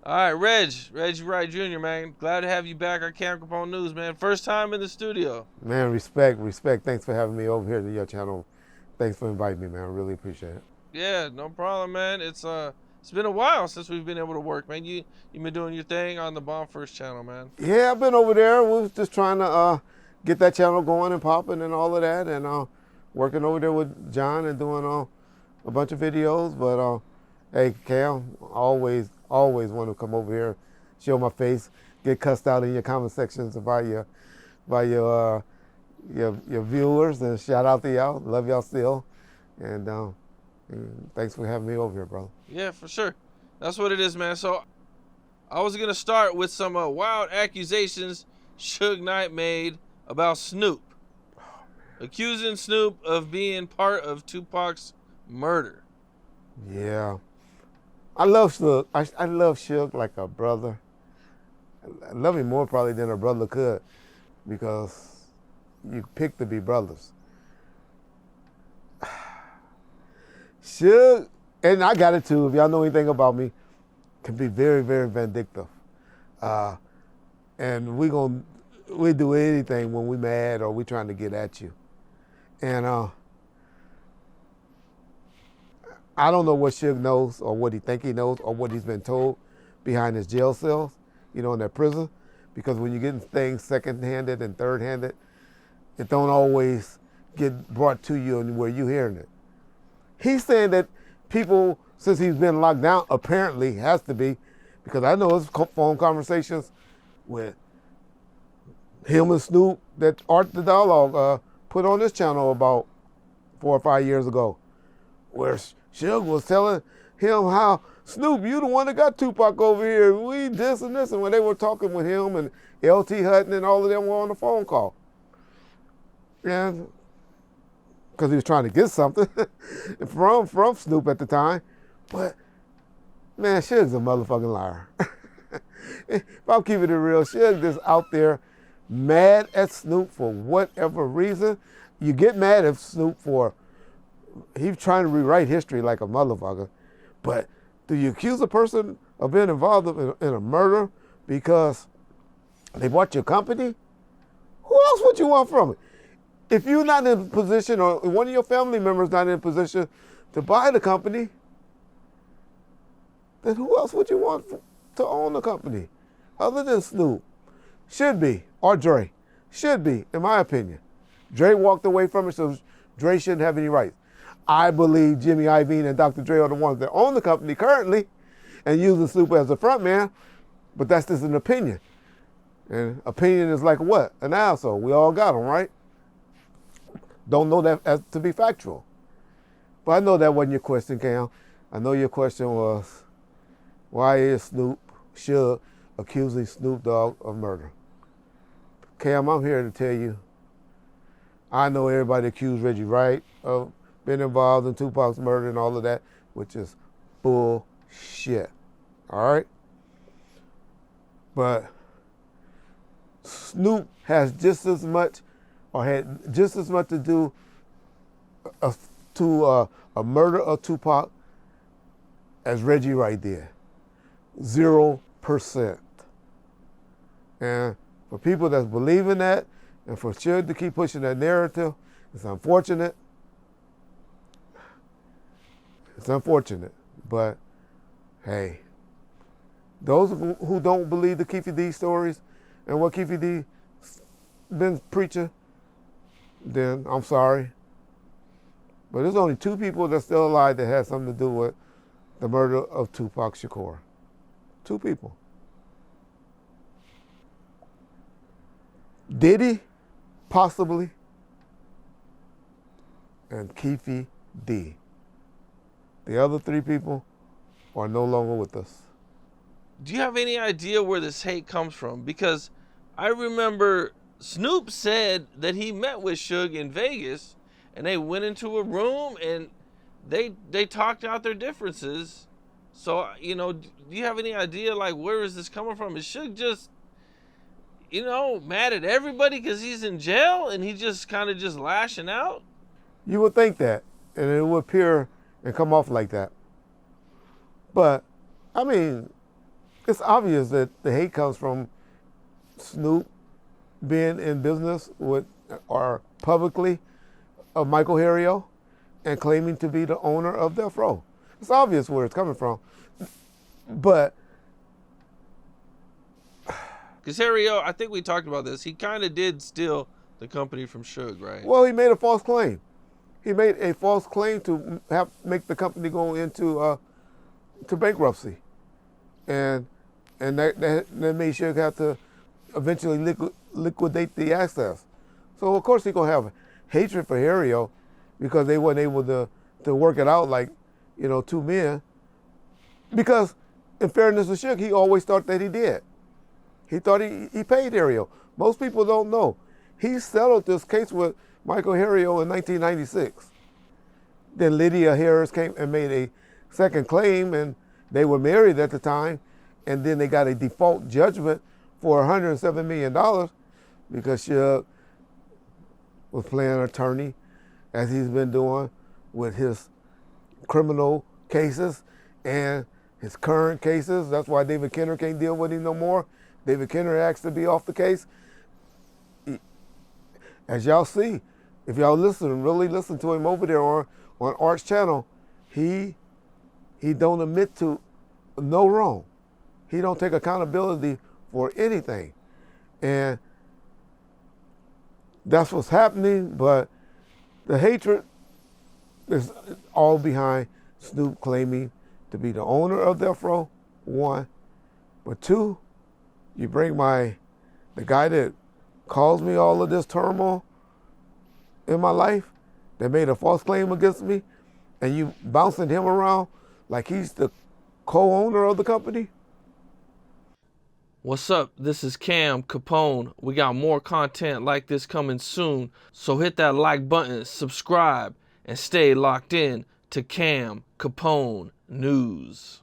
All right, Reggie Wright Jr., man. Glad to have you back on Camp Capone News, man. First time in the studio. Man, respect. Thanks for having me over here to your channel. Thanks for inviting me, man. I really appreciate it. Yeah, no problem, man. It's been a while since we've been able to work, man. You been doing your thing on the Bomb First channel, man. Yeah, I've been over there. We was just trying to get that channel going and popping and all of that, and working over there with John and doing a bunch of videos. But hey, Cam, always want to come over here, show my face, get cussed out in your comment sections by your viewers, and shout out to y'all. Love y'all still, and thanks for having me over here, brother. Yeah, for sure. That's what it is, man. So I was gonna start with some wild accusations Suge Knight made about Snoop, accusing Snoop of being part of Tupac's murder. Yeah, I love Suge. I love Suge like a brother. I love him more probably than a brother could, because you pick to be brothers. Suge, and I got it too. If y'all know anything about me, can be very, very vindictive. And we do anything when we mad or we trying to get at you. And I don't know what Suge knows or what he think he knows or what he's been told behind his jail cells, in that prison. Because when you're getting things second-handed and third-handed, it don't always get brought to you and where you hearing it. He's saying that people, since he's been locked down, apparently has to be, because I know his phone conversations with him and Snoop that Art the Dialogue put on this channel about 4 or 5 years ago, where Suge was telling him how, Snoop, you the one that got Tupac over here. We this and this. And when they were talking with him and LT Hutton and all of them were on the phone call. And because he was trying to get something from Snoop at the time. But, man, Suge's a motherfucking liar. If I'm keeping it real, Suge is out there mad at Snoop for whatever reason. You get mad at Snoop for, he's trying to rewrite history like a motherfucker. But do you accuse a person of being involved in a murder because they bought your company? Who else would you want from it? If you're not in a position, or one of your family members not in a position to buy the company, then who else would you want to own the company other than Snoop? Should be, or Dre. Should be, in my opinion. Dre walked away from it, so Dre shouldn't have any rights. I believe Jimmy Iovine and Dr. Dre are the ones that own the company currently and using Snoop as a front man, but that's just an opinion. And opinion is like what? An asshole. We all got them, right? Don't know that as to be factual. But I know that wasn't your question, Cam. I know your question was, why is Suge accusing Snoop Dogg of murder? Cam, I'm here to tell you, I know everybody accused Reggie Wright of being involved in Tupac's murder and all of that, which is bullshit, all right? But Snoop has just as much, or had just as much to do to a murder of Tupac as Reggie Wright did. 0%. And for people that believe in that, and for Suge to keep pushing that narrative, it's unfortunate. It's unfortunate, but hey, those who don't believe the Keefe D stories and what Keefe D been preaching, then I'm sorry. But there's only 2 people that's still alive that had something to do with the murder of Tupac Shakur. 2 people. Diddy, possibly, and Keefe D. The other 3 people are no longer with us. Do you have any idea where this hate comes from? Because I remember Snoop said that he met with Suge in Vegas and they went into a room and they talked out their differences. So, do you have any idea, like, where is this coming from? Is Suge just, mad at everybody because he's in jail and he's just kind of just lashing out? You would think that, and it would appear and come off like that. But, I mean, It's obvious that the hate comes from Snoop being in business with or publicly of Michael Harrio and claiming to be the owner of Death Row. It's obvious where it's coming from. But Because Harrio, I think we talked about this, he kind of did steal the company from Suge, right? well, he made a false claim. He made a false claim to make the company go into to bankruptcy, and that made Suge have to eventually liquidate the assets. So of course he's gonna have hatred for Harrio because they weren't able to work it out like, two men. Because in fairness to Suge, he always thought that he did. He thought he paid Harrio. Most people don't know. He settled this case with Michael Harrio in 1996. Then Lydia Harris came and made a second claim, and they were married at the time, and then they got a default judgment for $107 million because Suge was playing attorney, as he's been doing with his criminal cases and his current cases. That's why David Kenner can't deal with him no more. David Kenner asked to be off the case. As y'all see, if y'all really listen to him over there on Art's channel, he don't admit to no wrong. He don't take accountability for anything. And that's what's happening, but the hatred is all behind Snoop claiming to be the owner of Death Row, one. But two, you bring the guy that caused me all of this turmoil in my life, that made a false claim against me, and you bouncing him around like he's the co-owner of the company? What's up? This is Cam Capone. We got more content like this coming soon, so hit that like button, subscribe, and stay locked in to Cam Capone News.